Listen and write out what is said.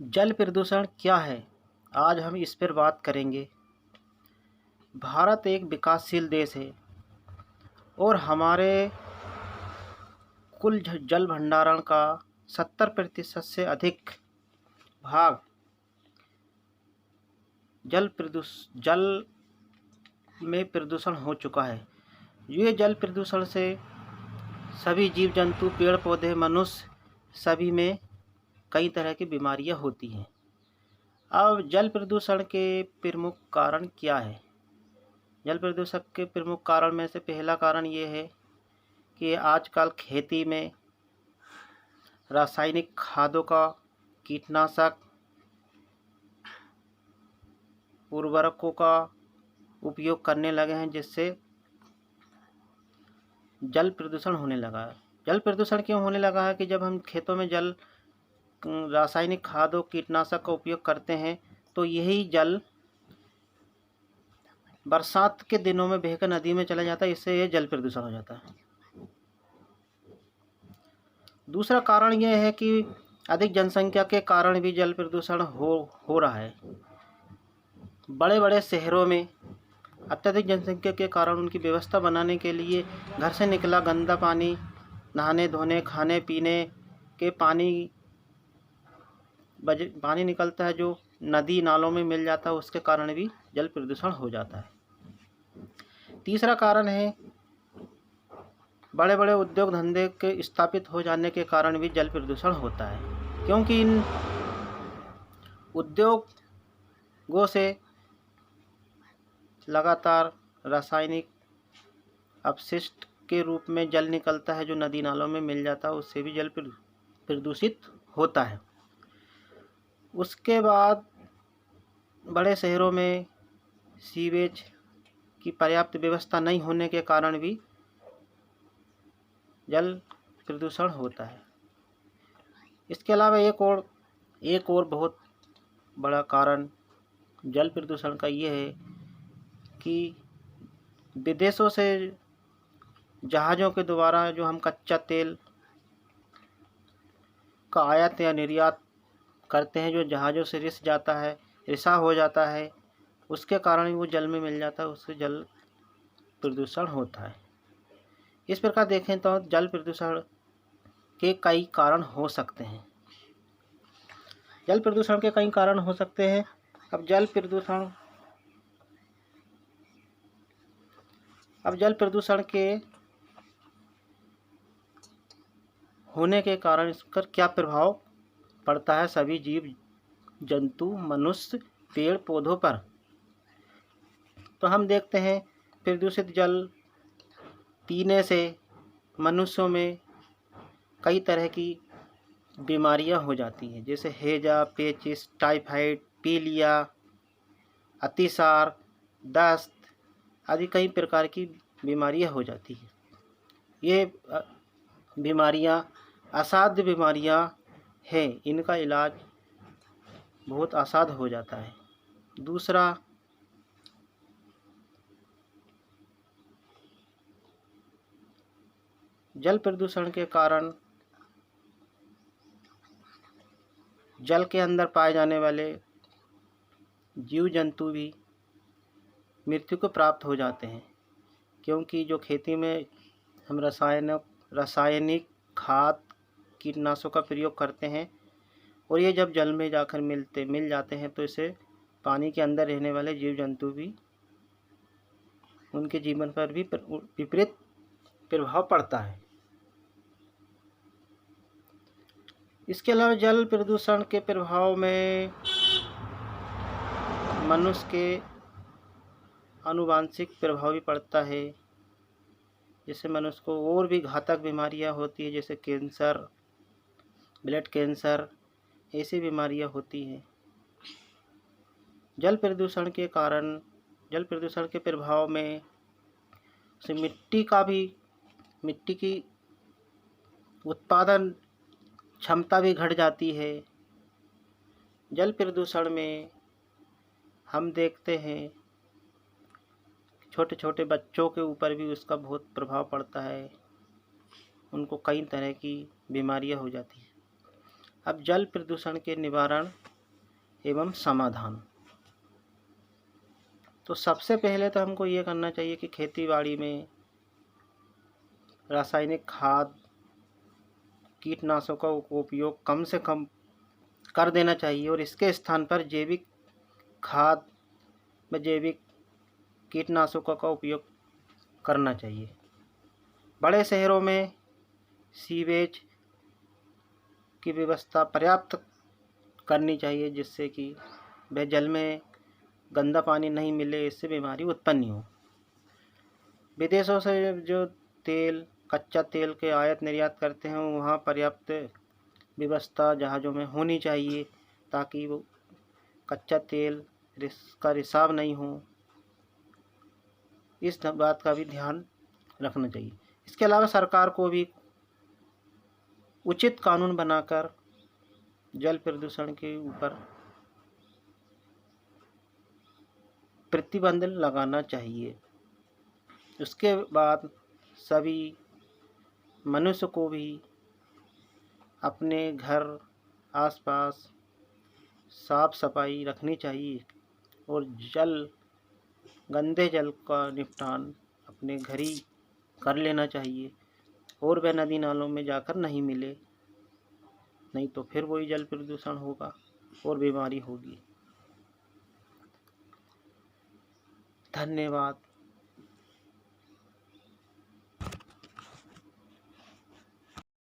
जल प्रदूषण क्या है, आज हम इस पर बात करेंगे। भारत एक विकासशील देश है और हमारे कुल जल भंडारण का 70% से अधिक भाग जल में प्रदूषण हो चुका है। ये जल प्रदूषण से सभी जीव जंतु, पेड़ पौधे, मनुष्य सभी में कई तरह की बीमारियां होती हैं। अब जल प्रदूषण के प्रमुख कारण क्या है? जल प्रदूषण के प्रमुख कारण में से पहला कारण ये है कि आजकल खेती में रासायनिक खादों का, कीटनाशक, उर्वरकों का उपयोग करने लगे हैं, जिससे जल प्रदूषण होने लगा है। जल प्रदूषण क्यों होने लगा है कि जब हम खेतों में रासायनिक खादों, कीटनाशक का उपयोग करते हैं तो यही जल बरसात के दिनों में बहकर नदी में चला जाता है। इससे ये जल प्रदूषण हो जाता है। दूसरा कारण यह है कि अधिक जनसंख्या के कारण भी जल प्रदूषण हो रहा है। बड़े बड़े शहरों में अत्यधिक जनसंख्या के कारण उनकी व्यवस्था बनाने के लिए घर से निकला गंदा पानी नहाने धोने, खाने पीने के पानी निकलता है, जो नदी नालों में मिल जाता है, उसके कारण भी जल प्रदूषण हो जाता है। तीसरा कारण है बड़े बड़े उद्योग धंधे के स्थापित हो जाने के कारण भी जल प्रदूषण होता है, क्योंकि इन उद्योगों से लगातार रासायनिक अपशिष्ट के रूप में जल निकलता है, जो नदी नालों में मिल जाता है, उससे भी जल प्रदूषित होता है। उसके बाद बड़े शहरों में सीवेज की पर्याप्त व्यवस्था नहीं होने के कारण भी जल प्रदूषण होता है। इसके अलावा एक और बहुत बड़ा कारण जल प्रदूषण का ये है कि विदेशों से जहाज़ों के द्वारा जो हम कच्चा तेल का आयात या निर्यात करते हैं, जो जहाज़ों से रिसा हो जाता है, उसके कारण वो जल में मिल जाता है, उससे जल प्रदूषण होता है। इस प्रकार देखें तो जल प्रदूषण के कई कारण हो सकते हैं। जल प्रदूषण के कई कारण हो सकते हैं। अब जल प्रदूषण के होने के कारण इस पर क्या प्रभाव पड़ता है सभी जीव जंतु, मनुष्य, पेड़ पौधों पर। तो हम देखते हैं प्रदूषित जल पीने से मनुष्यों में कई तरह की बीमारियां हो जाती हैं, जैसे हैजा, पेचिस, टाइफाइड, पीलिया, अतिसार, दस्त आदि कई प्रकार की बीमारियां हो जाती हैं। ये बीमारियां असाध्य बीमारियां हैं, इनका इलाज बहुत असाध्य हो जाता है। दूसरा, जल प्रदूषण के कारण जल के अंदर पाए जाने वाले जीव जंतु भी मृत्यु को प्राप्त हो जाते हैं, क्योंकि जो खेती में हम रासायनिक खाद, कीटनाशकों का प्रयोग करते हैं और ये जब जल में जाकर मिल जाते हैं, तो इससे पानी के अंदर रहने वाले जीव जंतु भी, उनके जीवन पर भी विपरीत प्रभाव पड़ता है। इसके अलावा जल प्रदूषण के प्रभाव में मनुष्य के आनुवांशिक प्रभाव भी पड़ता है, जिससे मनुष्य को और भी घातक बीमारियां होती है, जैसे कैंसर, ब्लड कैंसर, ऐसी बीमारियां होती हैं। जल प्रदूषण के प्रभाव में से मिट्टी की उत्पादन क्षमता भी घट जाती है। जल प्रदूषण में हम देखते हैं छोटे छोटे बच्चों के ऊपर भी उसका बहुत प्रभाव पड़ता है, उनको कई तरह की बीमारियां हो जाती हैं। अब जल प्रदूषण के निवारण एवं समाधान। तो सबसे पहले तो हमको ये करना चाहिए कि खेतीबाड़ी में रासायनिक खाद, कीटनाशकों का उपयोग कम से कम कर देना चाहिए और इसके स्थान पर जैविक खाद व जैविक कीटनाशकों का उपयोग करना चाहिए। बड़े शहरों में सीवेज की व्यवस्था पर्याप्त करनी चाहिए, जिससे कि वह जल में गंदा पानी नहीं मिले, इससे बीमारी उत्पन्न नहीं हो। विदेशों से जो तेल, कच्चा तेल के आयात निर्यात करते हैं, वहाँ पर्याप्त व्यवस्था जहाज़ों में होनी चाहिए, ताकि वो कच्चा तेल का रिसाव नहीं हो। इस बात का भी ध्यान रखना चाहिए। इसके अलावा सरकार को भी उचित कानून बनाकर जल प्रदूषण के ऊपर प्रतिबंध लगाना चाहिए। उसके बाद सभी मनुष्य को भी अपने घर आसपास साफ सफाई रखनी चाहिए और गंदे जल का निपटान अपने घर ही कर लेना चाहिए और वह नदी नालों में जाकर नहीं मिले, नहीं तो फिर वही जल प्रदूषण होगा और बीमारी होगी। धन्यवाद।